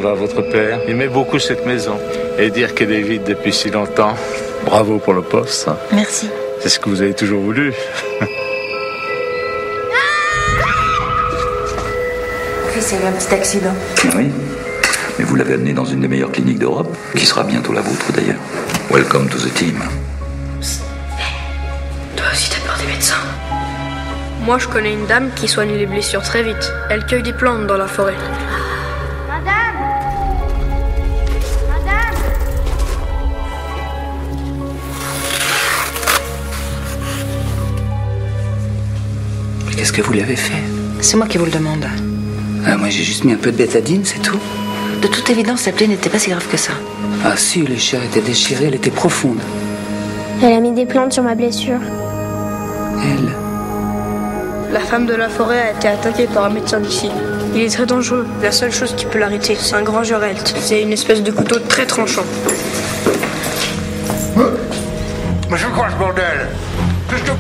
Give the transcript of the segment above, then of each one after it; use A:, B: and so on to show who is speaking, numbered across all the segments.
A: rendre à votre père. Il aimait beaucoup cette maison. Et dire qu'elle est vide depuis si longtemps, bravo pour le poste.
B: Merci.
A: C'est ce que vous avez toujours voulu.
B: Fils a eu un petit accident.
C: Oui, mais vous l'avez amené dans une des meilleures cliniques d'Europe, qui sera bientôt la vôtre d'ailleurs. Welcome to the team.
B: Toi aussi t'as peur des médecins.
D: Moi, je connais une dame qui soigne les blessures très vite. Elle cueille des plantes dans la forêt.
E: Madame! Madame!
F: Qu'est-ce que vous lui avez fait?
B: C'est moi qui vous le demande.
F: Moi j'ai juste mis un peu de bétadine, c'est tout.
B: De toute évidence, la plaie n'était pas si grave que ça.
F: Ah si, les chairs étaient déchirées, elle était profonde.
E: Elle a mis des plantes sur ma blessure.
F: Elle?
D: La femme de la forêt a été attaquée par un médecin d'ici. Il est très dangereux. La seule chose qui peut l'arrêter, c'est un grand Geralt. C'est une espèce de couteau très tranchant.
G: Mais c'est quoi ce bordel? Qu'est-ce que...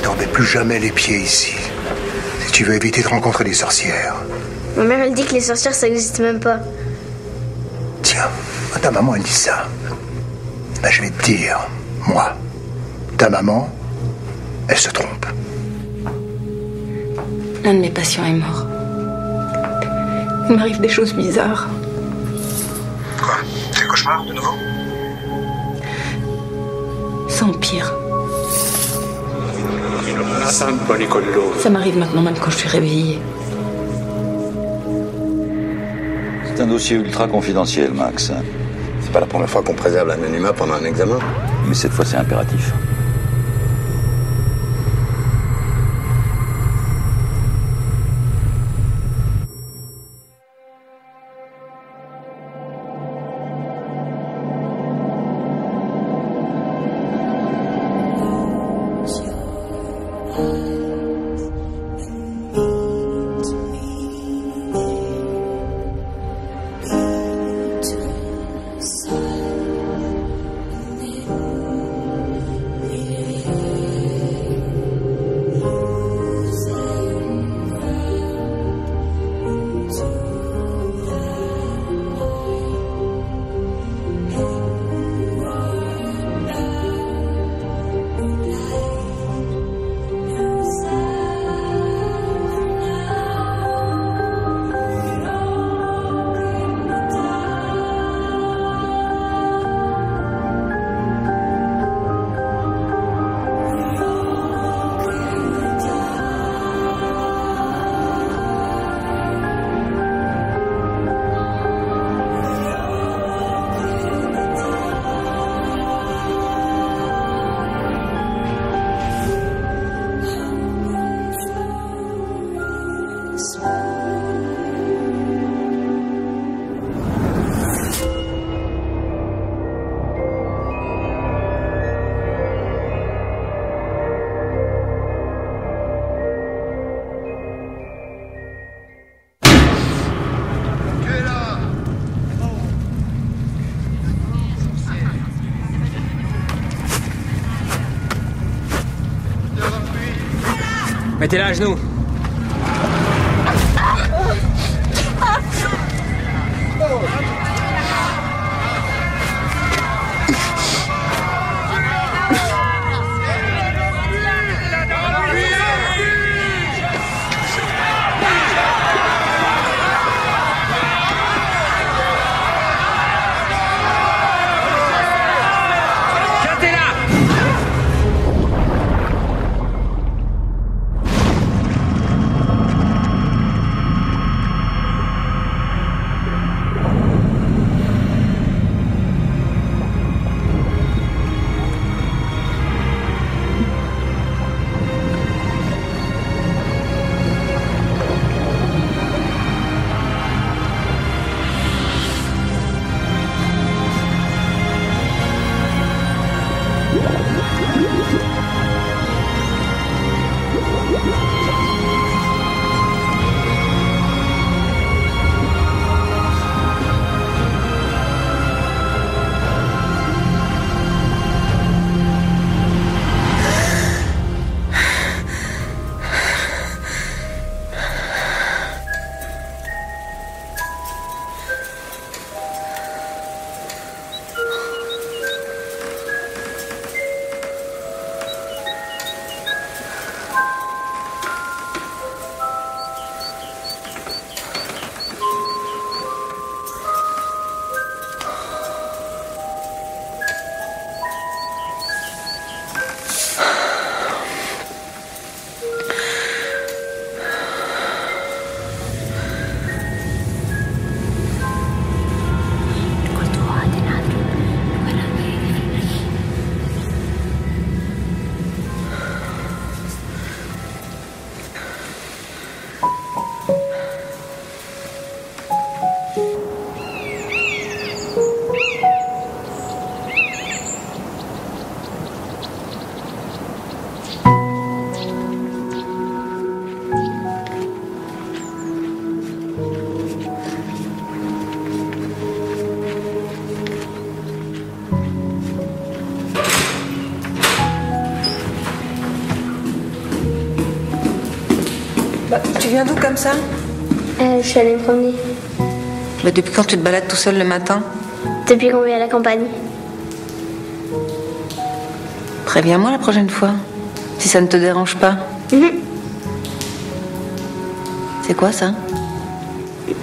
H: Ne remets plus jamais les pieds ici. Si tu veux éviter de rencontrer des sorcières.
E: Ma mère, elle dit que les sorcières, ça n'existe même pas.
H: Tiens, ta maman, elle dit ça. Ben, je vais te dire, moi, ta maman, elle se trompe.
B: L'un de mes patients est mort. Il m'arrive des choses bizarres.
H: Quoi? Des cauchemars, de nouveau?
B: Ça empire. Ça m'arrive maintenant même quand je suis réveillée.
C: C'est un dossier ultra confidentiel, Max.
I: C'est pas la première fois qu'on préserve l'anonymat pendant un examen.
C: Mais cette fois, c'est impératif.
J: Mettez-la à genoux. viens d'où comme ça?
E: Je suis allée me promener.
J: Bah, depuis quand tu te balades tout seul le matin?
E: Depuis qu'on vit à la campagne.
J: Préviens-moi la prochaine fois, si ça ne te dérange pas. C'est quoi ça?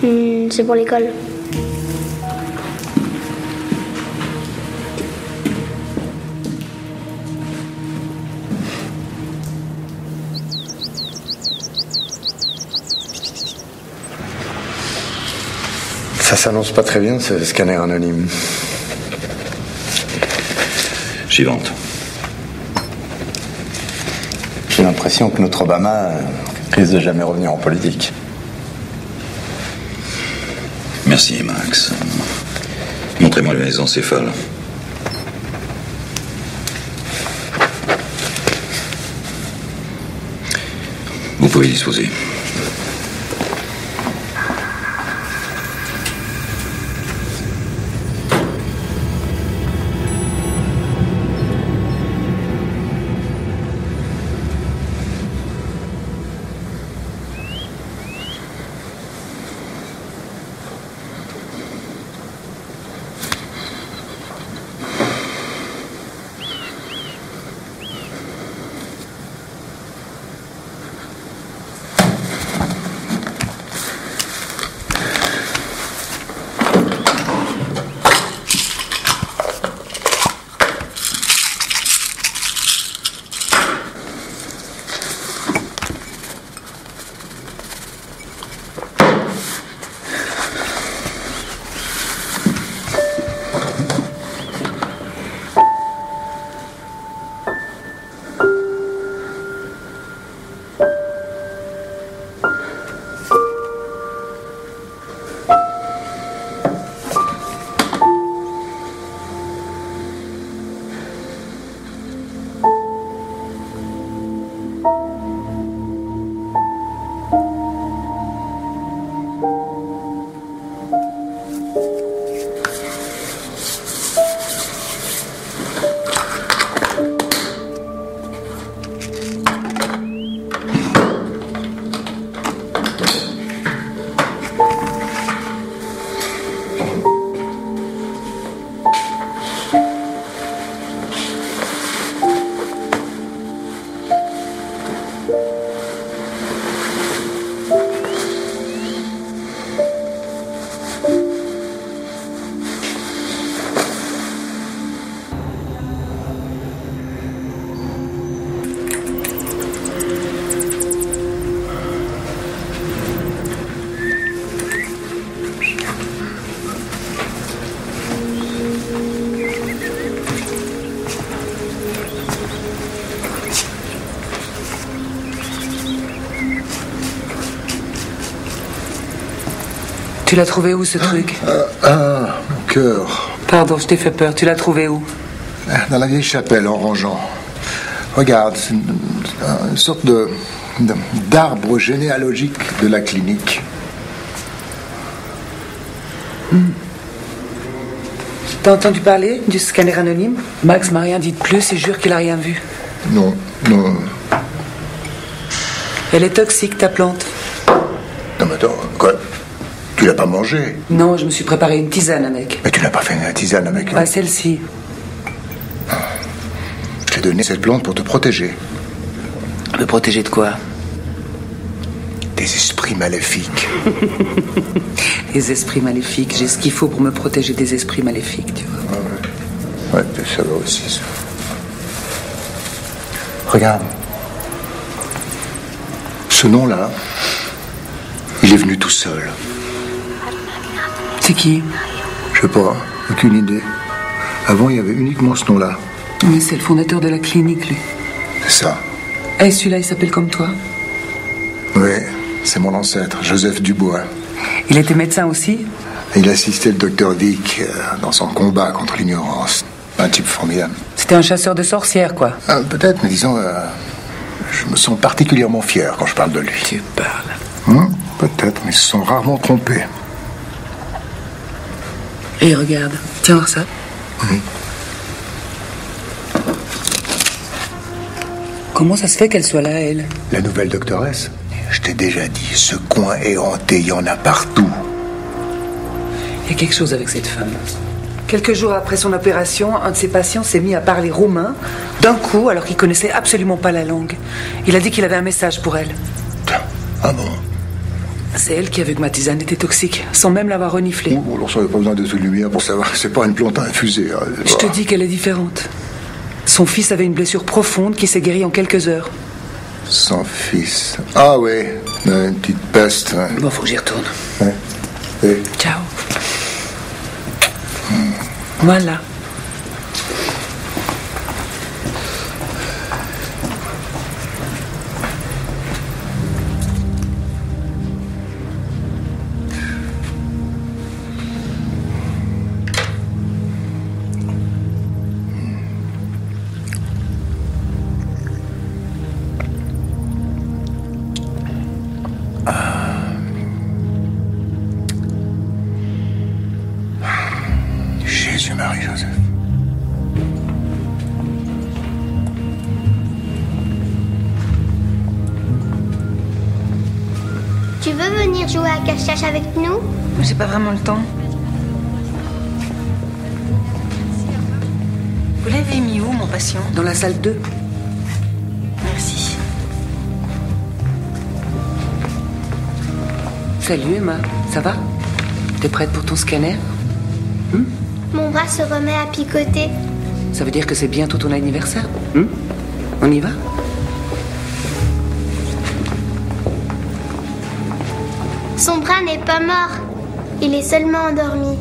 E: C'est pour l'école.
I: Ça s'annonce pas très bien, ce scanner anonyme.
C: Suivante.
I: J'ai l'impression que notre Obama risque de jamais revenir en politique.
C: Merci, Max. Montrez-moi les encéphales. Vous pouvez disposer.
F: Tu l'as trouvé où, ce truc?
H: Mon cœur.
F: Pardon, je t'ai fait peur. Tu l'as trouvé où?
H: Dans la vieille chapelle, en rangeant. Regarde, c'est une sorte d'arbre généalogique de la clinique.
F: T'as entendu parler du scanner anonyme? Max m'a rien dit de plus et jure qu'il a rien vu.
H: Non, non.
F: Elle est toxique, ta plante.
H: Non, mais attends, quoi? Tu l'as pas mangée?
F: Non, je me suis préparé une tisane avec.
H: Mais tu n'as pas fait une tisane avec?
F: Pas celle-ci.
H: Je t'ai donné cette plante pour te protéger.
F: Me protéger de quoi?
H: Des esprits maléfiques.
F: Les esprits maléfiques. J'ai ce qu'il faut pour me protéger des esprits maléfiques, tu vois.
H: Ah ouais, ça va aussi, ça. Regarde. Ce nom-là, il est venu tout seul.
F: C'est qui?
H: Je sais pas, aucune idée. Avant, il y avait uniquement ce nom-là.
F: Mais c'est le fondateur de la clinique, lui.
H: C'est ça.
F: Et celui-là, il s'appelle comme toi?
H: Oui, c'est mon ancêtre, Joseph Dubois.
F: Il était médecin aussi?
H: Il assistait le docteur Dick dans son combat contre l'ignorance. Un type formidable.
F: C'était un chasseur de sorcières, quoi.
H: Peut-être, mais disons, je me sens particulièrement fier quand je parle de lui.
F: Tu parles?
H: Peut-être, mais ils se sont rarement trompés.
F: Et regarde, tiens voir ça.
K: Comment ça se fait qu'elle soit là, elle?
H: La nouvelle doctoresse. Je t'ai déjà dit, ce coin est hanté, il y en a partout.
F: Il y a quelque chose avec cette femme. Quelques jours après son opération, un de ses patients s'est mis à parler roumain, d'un coup, alors qu'il connaissait absolument pas la langue. Il a dit qu'il avait un message pour elle.
H: Ah bon?
F: C'est elle qui a vu que ma tisane était toxique, sans même l'avoir reniflée.
H: Oh, alors ça n'avait pas besoin de lumière pour savoir. C'est pas une plante à infuser. Hein.
F: Je te dis qu'elle est différente. Son fils avait une blessure profonde qui s'est guérie en quelques heures.
H: Son fils. Ah ouais, une petite peste. Hein.
F: Bon, faut que j'y retourne.
H: Ouais. Et...
F: Ciao. Voilà.
H: Jésus-Marie-Joseph.
E: Tu veux venir jouer à cache-cache avec nous?
J: J'ai pas vraiment le temps. Vous l'avez mis où, mon patient?
F: Dans la salle 2.
J: Merci.
F: Salut Emma, ça va? T'es prête pour ton scanner?
E: Mon bras se remet à picoter.
F: Ça veut dire que c'est bientôt ton anniversaire? On y va?
E: Son bras n'est pas mort. Il est seulement endormi.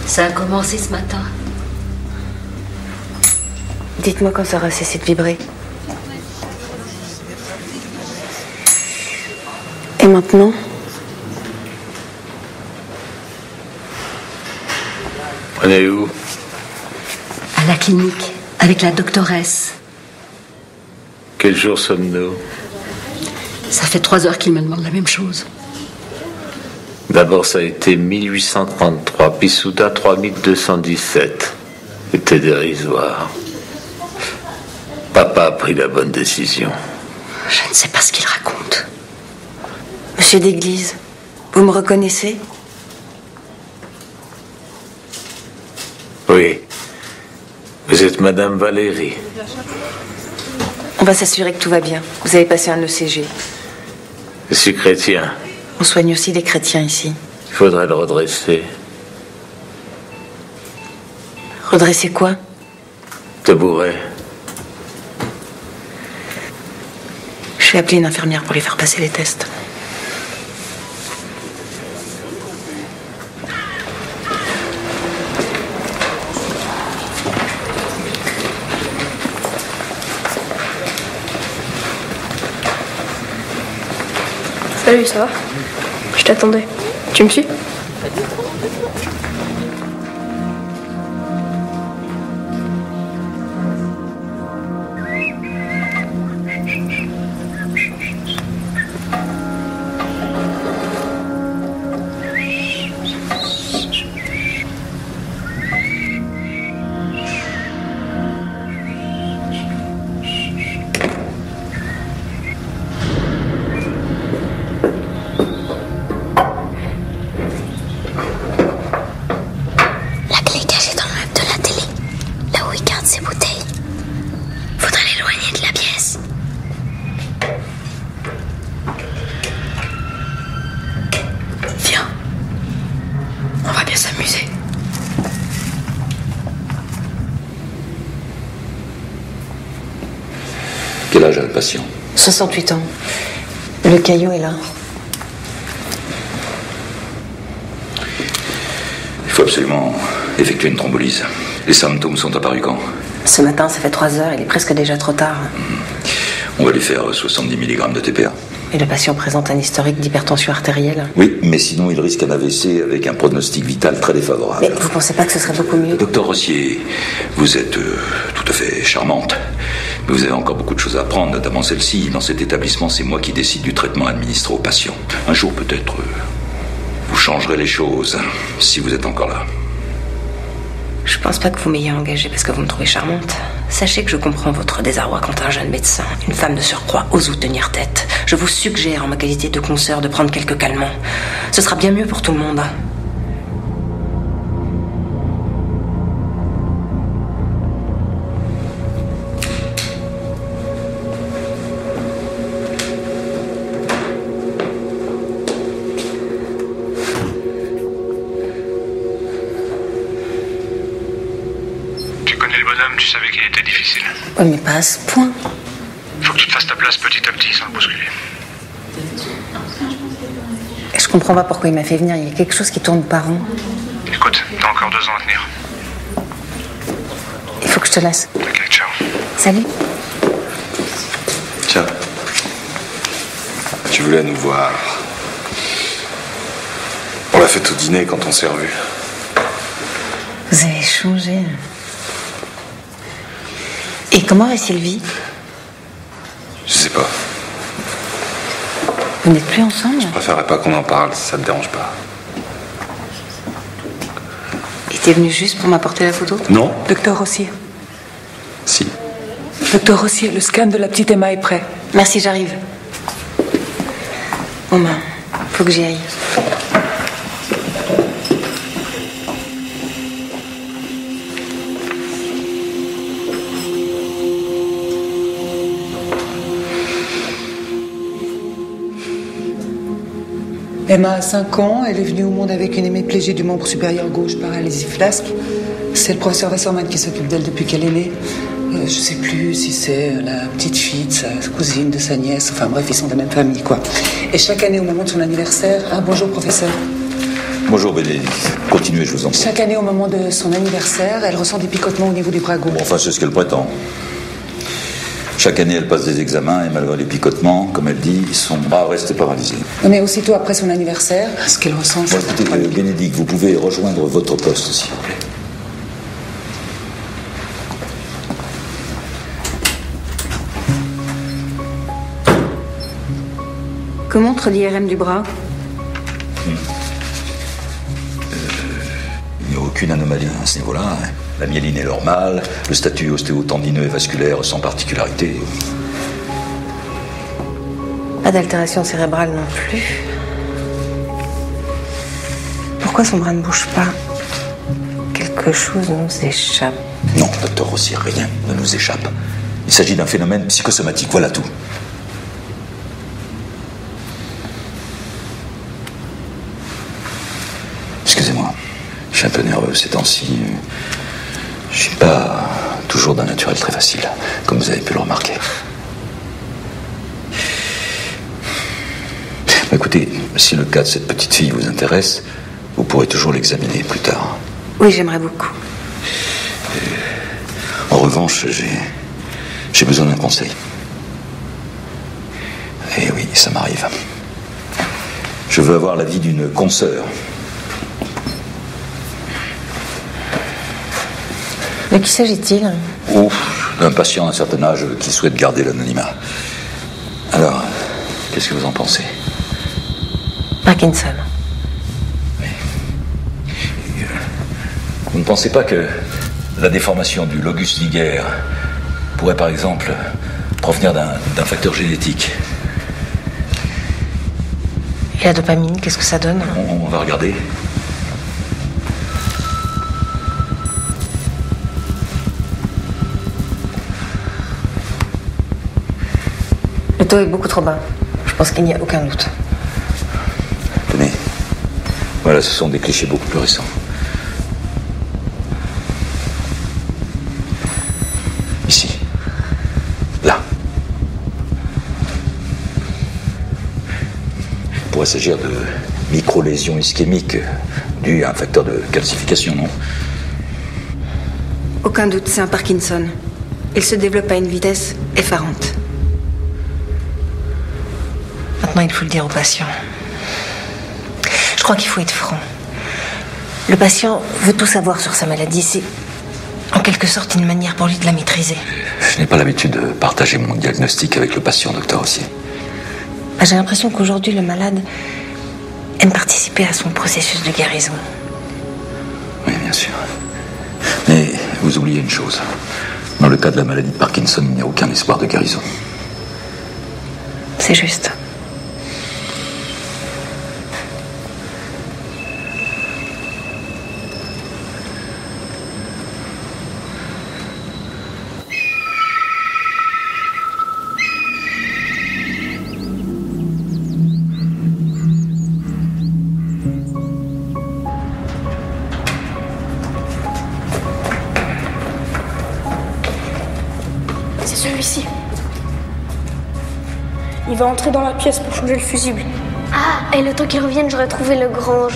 B: Ça a commencé ce matin.
J: Dites-moi quand ça aura cessé de vibrer. Et maintenant?
A: On est où?
B: À la clinique, avec la doctoresse.
A: Quel jour sommes-nous?
B: Ça fait 3 heures qu'il me demande la même chose.
A: D'abord, ça a été 1833, puis soudain 3217. C'était dérisoire. Papa a pris la bonne décision.
B: Je ne sais pas ce qu'il raconte.
J: Monsieur d'église, vous me reconnaissez?
A: Oui. Vous êtes Madame Valérie.
J: On va s'assurer que tout va bien. Vous avez passé un ECG.
A: Je suis chrétien.
J: On soigne aussi les chrétiens ici.
A: Il faudrait le redresser.
J: Redresser quoi?
A: Tabouret.
J: Je vais appeler une infirmière pour lui faire passer les tests.
D: Salut, ça va? Je t'attendais. Tu me suis?
C: Quel âge a le patient?
J: 68 ans. Le caillot est là.
C: Il faut absolument effectuer une thrombolyse. Les symptômes sont apparus quand?
J: Ce matin, ça fait 3 heures, il est presque déjà trop tard.
C: On va lui faire 70 mg de TPA.
J: Et le patient présente un historique d'hypertension artérielle.
C: Oui, mais sinon il risque un AVC avec un pronostic vital très défavorable.
J: Mais vous pensez pas que ce serait beaucoup mieux?
C: Docteur Rossier, vous êtes tout à fait charmante. Mais vous avez encore beaucoup de choses à apprendre, notamment celle-ci. Dans cet établissement, c'est moi qui décide du traitement administré aux patients. Un jour, peut-être, vous changerez les choses, si vous êtes encore là.
J: Je pense pas que vous m'ayez engagée parce que vous me trouvez charmante. Sachez que je comprends votre désarroi quand un jeune médecin, une femme de surcroît, ose vous tenir tête. Je vous suggère, en ma qualité de consoeur, de prendre quelques calmants. Ce sera bien mieux pour tout le monde.
G: Tu savais qu'il était difficile.
J: Oui, mais pas à ce point.
G: Faut que tu te fasses ta place petit à petit, sans le bousculer.
J: Je comprends pas pourquoi il m'a fait venir. Il y a quelque chose qui tourne pas rond.
G: Écoute, t'as encore 2 ans à tenir.
J: Il faut que je te laisse.
G: Ok, ciao.
J: Salut.
I: Tiens. Tu voulais nous voir. On l'a fait au dîner quand on s'est revus.
J: Vous avez changé. Et comment va Sylvie?
I: Je sais pas.
J: Vous n'êtes plus ensemble?
I: Je préférerais pas qu'on en parle, si ça te dérange pas.
J: Il était venu juste pour m'apporter la photo?
I: Non.
F: Docteur Rossier.
I: Si.
F: Docteur Rossier, le scan de la petite Emma est prêt.
J: Merci, j'arrive. Bon ben, faut que j'y aille.
F: Emma a 5 ans, elle est venue au monde avec une hémiplégie du membre supérieur gauche, paralysie flasque. C'est le professeur Wasserman qui s'occupe d'elle depuis qu'elle est née. Je sais plus si c'est la petite fille de sa cousine, de sa nièce, enfin bref, ils sont de la même famille, quoi. Et chaque année, au moment de son anniversaire... Ah, bonjour, professeur.
C: Bonjour, Bénédicte. Continuez, je vous en prie.
F: Chaque année, au moment de son anniversaire, elle ressent des picotements au niveau du bras gauche.
C: Bon, enfin, c'est ce qu'elle prétend. Chaque année, elle passe des examens et malgré les picotements, comme elle dit, son bras reste paralysé.
F: Mais aussitôt après son anniversaire, ce qu'elle ressent...
C: Bon, écoutez, Bénédicte, vous pouvez rejoindre votre poste, s'il vous plaît.
J: Que montre l'IRM du bras?
C: Il n'y a aucune anomalie à ce niveau-là. La myéline est normale, le statut ostéotendineux et vasculaire sans particularité.
J: Pas d'altération cérébrale non plus. Pourquoi son bras ne bouge pas? Quelque chose nous échappe.
C: Non, docteur Rossier, rien ne nous échappe. Il s'agit d'un phénomène psychosomatique, voilà tout. Excusez-moi, je suis un peu nerveux ces temps-ci. Je suis pas toujours d'un naturel très facile, comme vous avez pu le remarquer. Écoutez, si le cas de cette petite fille vous intéresse, vous pourrez toujours l'examiner plus tard.
J: Oui, j'aimerais beaucoup.
C: En revanche, j'ai besoin d'un conseil. Et oui, ça m'arrive. Je veux avoir l'avis d'une consoeur.
J: De qui s'agit-il?
C: D'un patient d'un certain âge qui souhaite garder l'anonymat. Alors, qu'est-ce que vous en pensez?
J: Parkinson.
C: Oui. Vous ne pensez pas que la déformation du locus niger pourrait, par exemple, provenir d'un facteur génétique?
J: Et la dopamine, qu'est-ce que ça donne?
C: On va regarder.
J: Le taux est beaucoup trop bas. Je pense qu'il n'y a aucun doute.
C: Tenez. Voilà, ce sont des clichés beaucoup plus récents. Ici. Là. Il pourrait s'agir de micro-lésions ischémiques dues à un facteur de calcification, non?
J: Aucun doute, c'est un Parkinson. Il se développe à une vitesse effarante. Maintenant, il faut le dire au patient. Je crois qu'il faut être franc. Le patient veut tout savoir sur sa maladie. C'est en quelque sorte une manière pour lui de la maîtriser.
C: Je n'ai pas l'habitude de partager mon diagnostic avec le patient, docteur Rossier.
J: J'ai l'impression qu'aujourd'hui, le malade aime participer à son processus de guérison.
C: Oui, bien sûr. Mais vous oubliez une chose. Dans le cas de la maladie de Parkinson, il n'y a aucun espoir de guérison.
J: C'est juste.
D: C'est celui-ci. Il va entrer dans la pièce pour changer le fusible.
E: Ah, et le temps qu'il revienne, j'aurais trouvé le grand...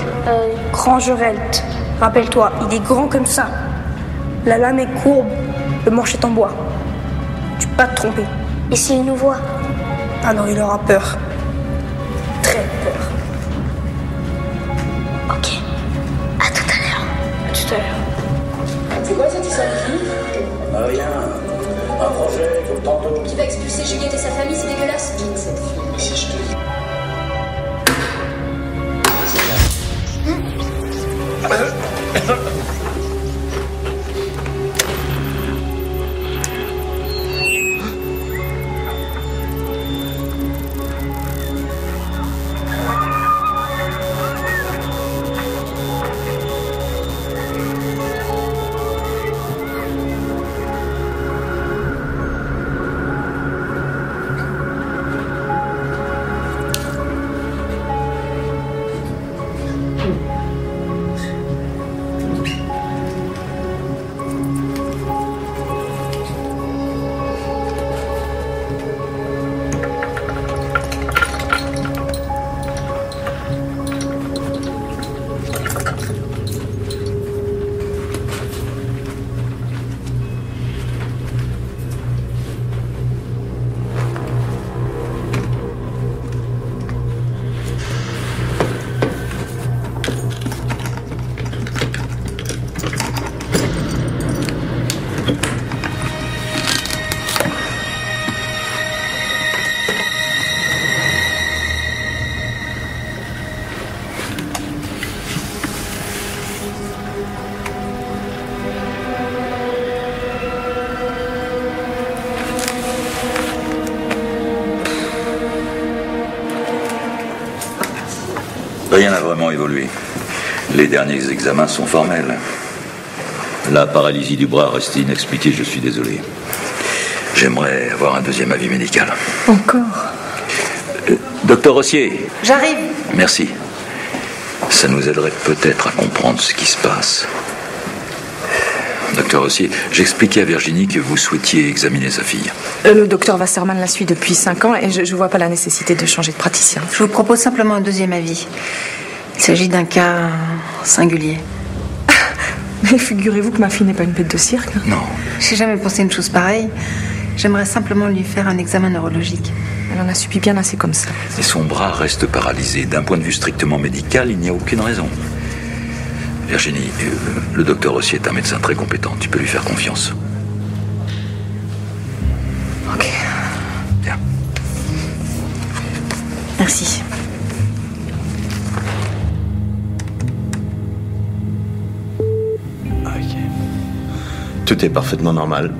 D: Grand Gerelt. Rappelle-toi, il est grand comme ça. La lame est courbe, le manche est en bois. Tu peux pas te tromper.
E: Et s'il nous voit?
D: Ah non, il aura peur. Très peur.
E: Ok. À tout à l'heure.
D: À tout à l'heure.
K: C'est quoi cette histoire de famille?
L: Rien. Un projet, comme tantôt.
K: Qui va expulser Juliette et sa famille, c'est dégueulasse. Quitte cette fille. Si je te dis.
C: Rien n'a vraiment évolué. Les derniers examens sont formels. La paralysie du bras reste inexpliquée, je suis désolé. J'aimerais avoir un deuxième avis médical.
J: Encore?
C: Docteur Rossier.
J: J'arrive.
C: Merci. Ça nous aiderait peut-être à comprendre ce qui se passe. Docteur Rossier, j'expliquais à Virginie que vous souhaitiez examiner sa fille.
B: Le docteur Wasserman la suit depuis 5 ans et je vois pas la nécessité de changer de praticien.
J: Je vous propose simplement un deuxième avis. Il s'agit d'un cas singulier.
B: Mais figurez-vous que ma fille n'est pas une bête de cirque.
C: Non.
J: J'ai jamais pensé une chose pareille. J'aimerais simplement lui faire un examen neurologique.
B: Elle en a subi bien assez comme ça.
C: Et son bras reste paralysé. D'un point de vue strictement médical, il n'y a aucune raison. Virginie, le docteur Rossier est un médecin très compétent. Tu peux lui faire confiance.
J: Ok.
C: Bien.
J: Merci.
I: Ok. Tout est parfaitement normal.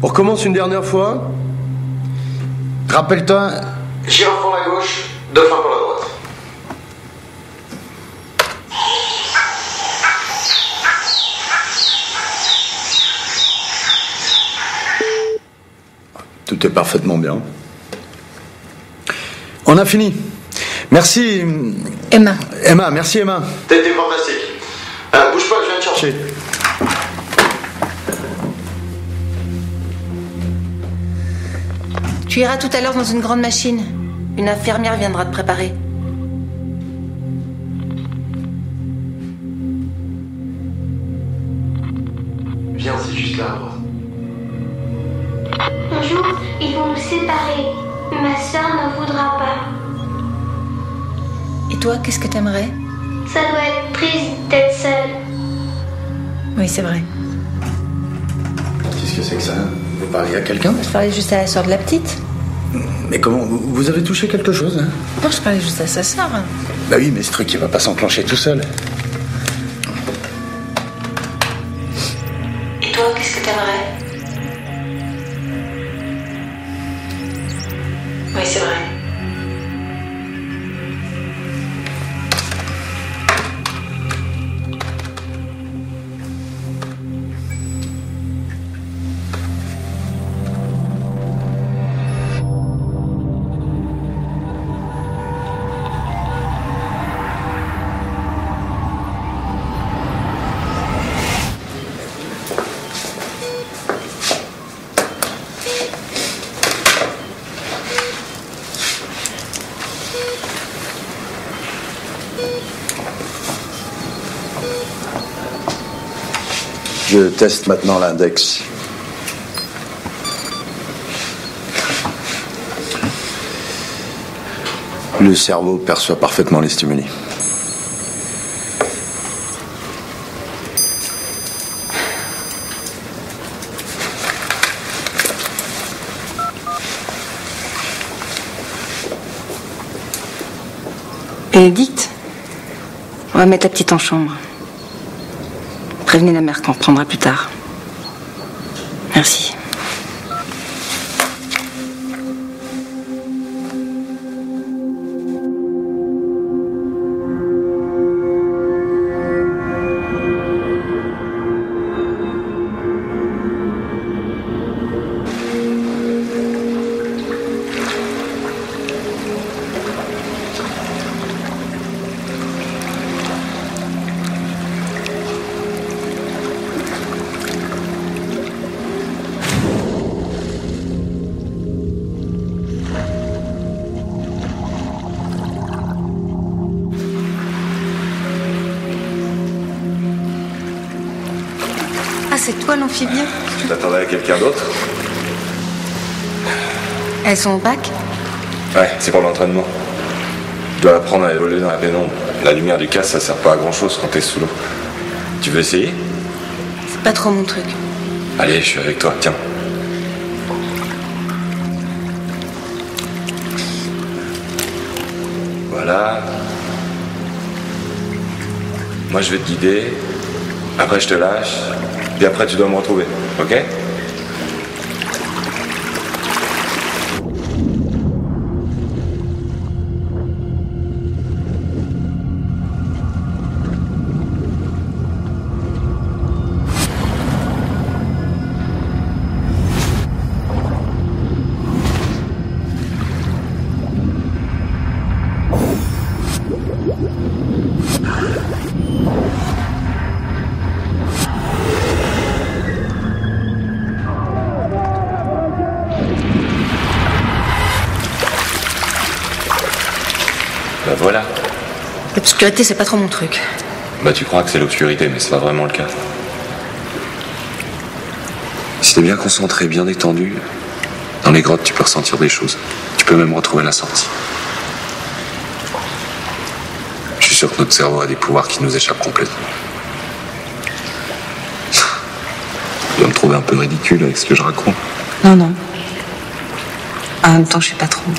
M: On recommence une dernière fois. Rappelle-toi. Girafe pour la gauche, dauphin pour la droite.
I: Tout est parfaitement bien.
M: On a fini. Merci.
J: Emma.
M: Emma, merci Emma. T'as été fantastique. Bouge pas, je viens te chercher.
J: Tu iras tout à l'heure dans une grande machine. Une infirmière viendra te préparer.
M: Viens, c'est juste là à droite.
E: Un jour, ils vont nous séparer. Ma sœur n'en voudra pas.
J: Et toi, qu'est-ce que t'aimerais?
E: Ça doit être triste d'être seule.
J: Oui, c'est vrai.
I: Qu'est-ce que c'est que ça? Vous parliez à quelqu'un?
J: Je parlais juste à la sœur de la petite.
I: Mais comment? Vous avez touché quelque chose, hein?
J: Non, je parlais juste à sa sœur.
I: Bah oui, mais ce truc, il va pas s'enclencher tout seul.
J: Et toi, qu'est-ce que t'aimerais? Oui, c'est vrai.
I: Je teste maintenant l'index. Le cerveau perçoit parfaitement les stimuli.
J: Bénédicte, on va mettre la petite en chambre. Prévenez la mère qu'on reprendra plus tard. Merci. C'est toi l'amphibien?
N: Tu t'attendais à quelqu'un d'autre?
J: Elles sont au bac?
N: Ouais, c'est pour l'entraînement. Je dois apprendre à évoluer dans la pénombre. La lumière du casque, ça sert pas à grand chose quand t'es sous l'eau. Tu veux essayer?
J: C'est pas trop mon truc.
N: Allez, je suis avec toi, tiens. Voilà. Moi, je vais te guider. Après, je te lâche. Puis après, tu dois me retrouver, ok? Bah voilà.
J: L'obscurité, c'est pas trop mon truc.
N: Bah tu crois que c'est l'obscurité, mais c'est pas vraiment le cas. Si t'es bien concentré, bien détendu, dans les grottes, tu peux ressentir des choses. Tu peux même retrouver la sortie. Je suis sûr que notre cerveau a des pouvoirs qui nous échappent complètement. Tu vas me trouver un peu ridicule avec ce que je raconte.
J: Non, non. En même temps, je sais pas trop.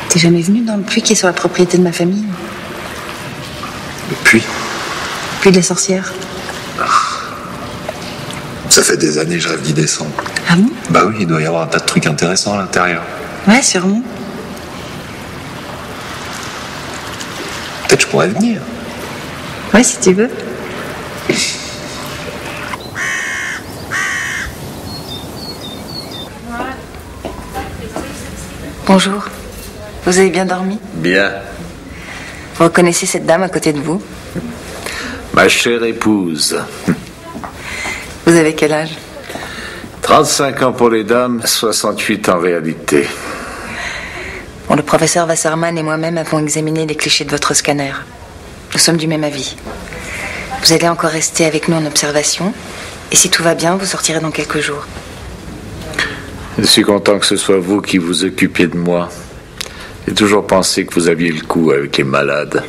J: T'es jamais venu dans le puits qui est sur la propriété de ma famille?
N: Le puits?
J: Le puits de la sorcière.
N: Ça fait des années que je rêve d'y descendre.
J: Ah bon?
N: Bah oui, il doit y avoir un tas de trucs intéressants à l'intérieur.
J: Ouais, sûrement.
N: Peut-être je pourrais venir.
J: Ouais, si tu veux. Bonjour. Vous avez bien dormi?
A: Bien.
J: Vous reconnaissez cette dame à côté de vous?
A: Ma chère épouse.
J: Vous avez quel âge?
A: 35 ans pour les dames, 68 en réalité.
J: Bon, le professeur Wasserman et moi-même avons examiné les clichés de votre scanner. Nous sommes du même avis. Vous allez encore rester avec nous en observation, Et si tout va bien, vous sortirez dans quelques jours.
A: Je suis content que ce soit vous qui vous occupiez de moi. J'ai toujours pensé que vous aviez le coup avec les malades.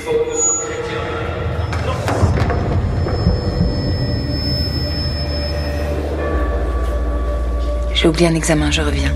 J: J'ai oublié un examen, je reviens.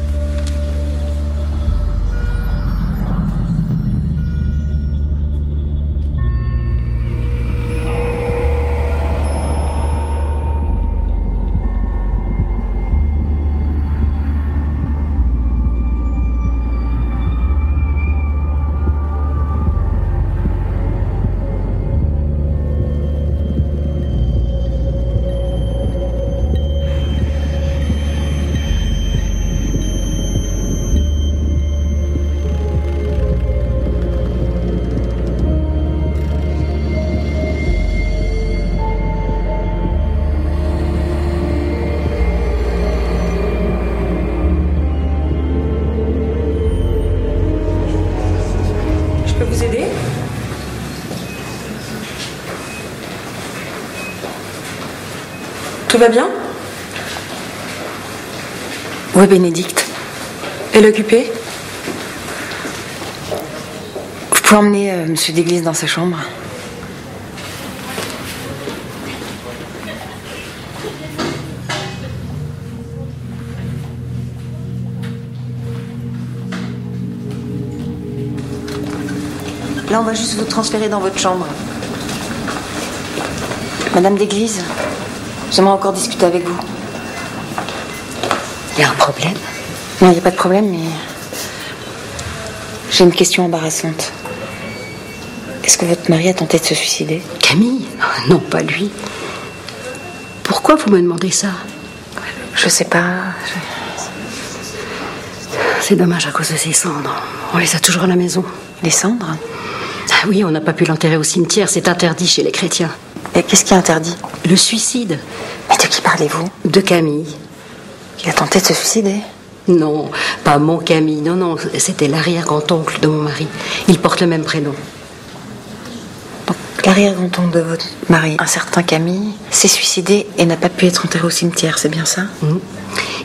B: Tout va bien?
J: Où est Bénédicte?
B: Elle est occupée?
J: Vous pouvez emmener monsieur d'église dans sa chambre? Là, on va juste vous transférer dans votre chambre. Madame d'église, j'aimerais encore discuter avec vous.
B: Il y a un problème?
J: Non, il n'y a pas de problème, mais j'ai une question embarrassante. Est-ce que votre mari a tenté de se suicider?
B: Camille? Non, pas lui. Pourquoi vous me demandez ça?
J: Je sais pas.
B: C'est dommage à cause de ces cendres. On les a toujours à la maison.
J: Les cendres?
B: Ah oui, on n'a pas pu l'enterrer au cimetière. C'est interdit chez les chrétiens.
J: Et qu'est-ce qui est interdit?
B: Le suicide.
J: Mais de qui parlez-vous?
B: De Camille.
J: Il a tenté de se suicider?
B: Non, pas mon Camille. Non, non, c'était l'arrière-grand-oncle de mon mari. Il porte le même prénom.
J: Donc, l'arrière-grand-oncle de votre mari, un certain Camille, s'est suicidé et n'a pas pu être enterré au cimetière, c'est bien ça?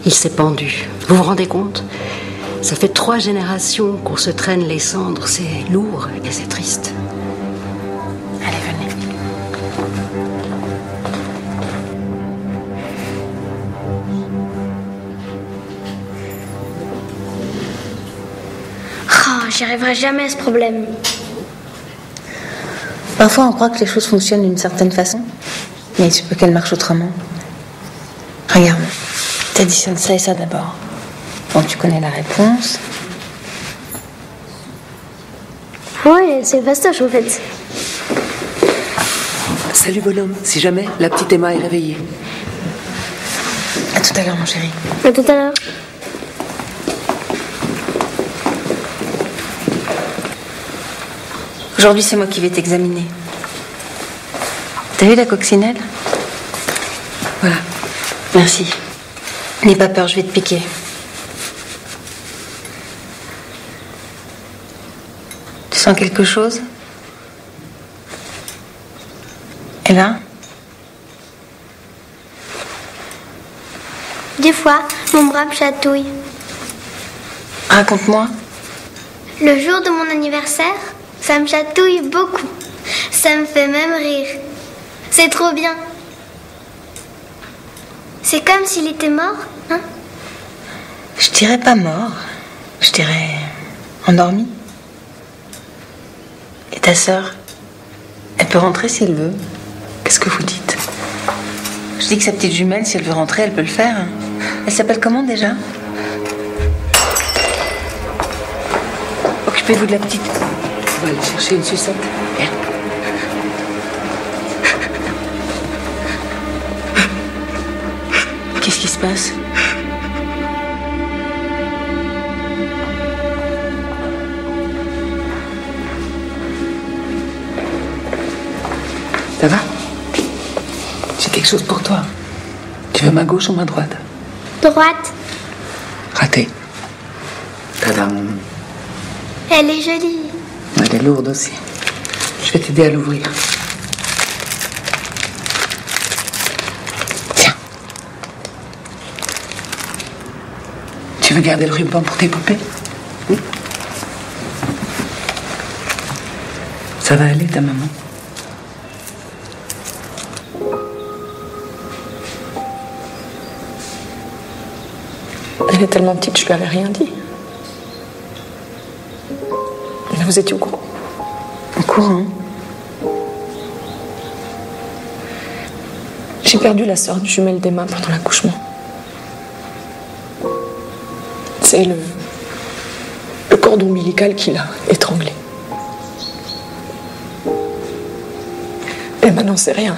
B: Il s'est pendu. Vous vous rendez compte? Ça fait 3 générations qu'on se traîne les cendres. C'est lourd et c'est triste.
J: Allez, venez.
E: Oh, j'y arriverai jamais à ce problème.
J: Parfois, on croit que les choses fonctionnent d'une certaine façon, mais il se peut qu'elles marchent autrement. Regarde, t'additionnes ça et ça d'abord. Bon, tu connais la réponse.
E: Ouais, c'est fastoche en fait.
F: Salut bonhomme, si jamais la petite Emma est réveillée.
J: À tout à l'heure, mon chéri.
E: À tout à l'heure.
J: Aujourd'hui, c'est moi qui vais t'examiner. T'as vu la coccinelle? Voilà. Merci. N'aie pas peur, je vais te piquer. Tu sens quelque chose? Et là?
E: Des fois, mon bras me chatouille.
J: Raconte-moi.
E: Le jour de mon anniversaire, ça me chatouille beaucoup. Ça me fait même rire. C'est trop bien. C'est comme s'il était mort, hein?
J: Je dirais pas mort. Je dirais endormi. Et ta sœur, elle peut rentrer si elle veut. Qu'est-ce que vous dites? Je dis que sa petite jumelle, si elle veut rentrer, elle peut le faire. Elle s'appelle comment déjà? Occupez-vous de la petite.
F: On va aller chercher une sucette.
J: Viens. Qu'est-ce qui se passe?
F: Ça va? J'ai quelque chose pour toi. Tu veux main gauche ou main droite?
E: Droite.
F: Raté. Tadam.
E: Elle est jolie.
F: Elle est lourde aussi. Je vais t'aider à l'ouvrir. Tiens. Tu veux garder le ruban pour tes poupées? Oui. Ça va aller, ta maman?
O: Elle est tellement petite, je lui avais rien dit. Mais vous étiez au courant?
F: Au courant?
O: J'ai perdu la sœur jumelle d'Emma pendant l'accouchement. C'est le cordon ombilical qui l'a étranglée. Emma n'en sait rien.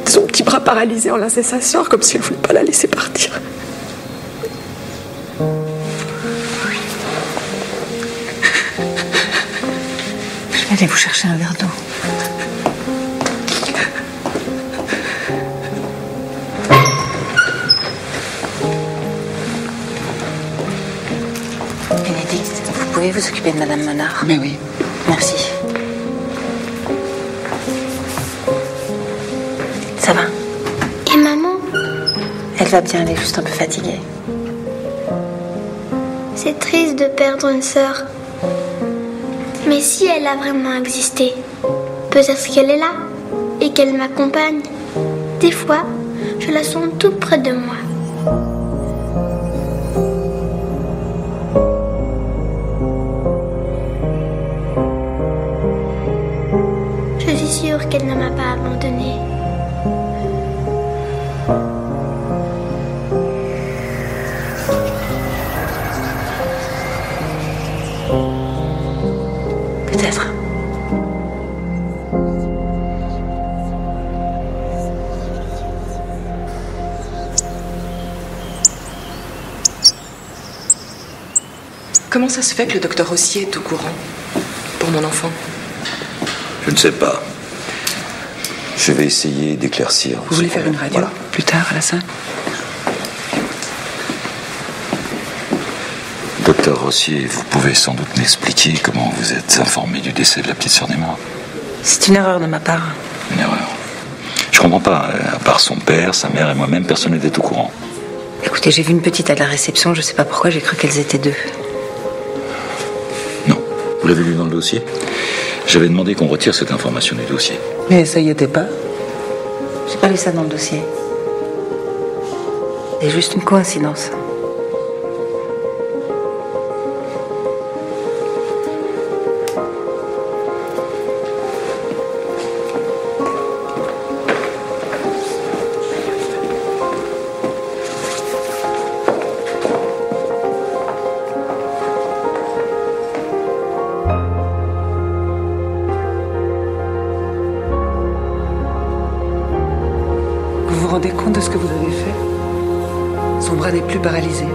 O: Son petit bras paralysé enlaçait sa sœur comme si elle ne voulait pas la laisser partir.
F: Je vais aller vous chercher un verre d'eau.
J: Bénédicte, vous pouvez vous occuper de Madame Menard?
F: Mais oui.
J: Merci. Ça va?
E: Et maman?
J: Elle va bien, elle est juste un peu fatiguée.
E: C'est triste de perdre une sœur. Mais si elle a vraiment existé, peut-être qu'elle est là et qu'elle m'accompagne. Des fois, je la sens tout près de moi. Je suis sûre qu'elle ne m'a pas abandonnée.
J: Peut-être.
O: Comment ça se fait que le docteur Rossier est au courant pour mon enfant?
C: Je ne sais pas. Je vais essayer d'éclaircir.
F: Vous voulez faire une radio plus tard à la 5?
C: Docteur Rossier, vous pouvez sans doute m'expliquer comment vous êtes informé du décès de la petite sœur d'Emma?
J: C'est une erreur de ma part.
C: Une erreur. Je comprends pas. À part son père, sa mère et moi-même, personne n'était au courant.
J: Écoutez, j'ai vu une petite à la réception, je sais pas pourquoi, j'ai cru qu'elles étaient deux.
C: Non. Vous l'avez lu dans le dossier? J'avais demandé qu'on retire cette information du dossier.
F: Mais ça y était pas?
J: J'ai pas lu ça dans le dossier. C'est juste une coïncidence.
F: Vous vous rendez compte de ce que vous avez fait? Son bras n'est plus paralysé.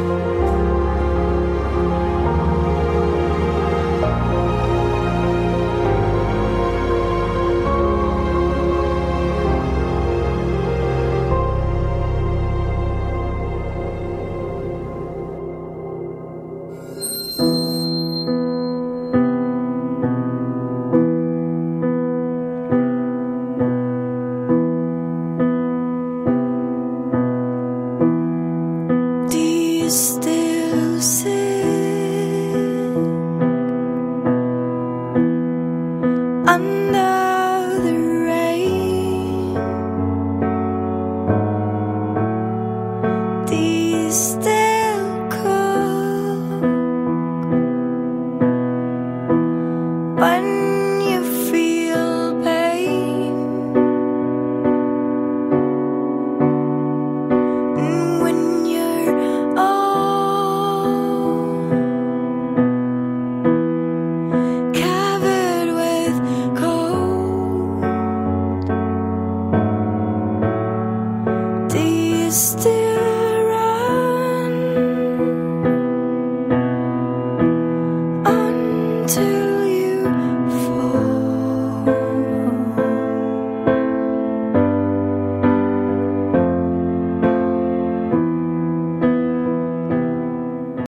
P: Still sit under the rain. Do you still cook when you feel pain? And when you're covered with cold, do you still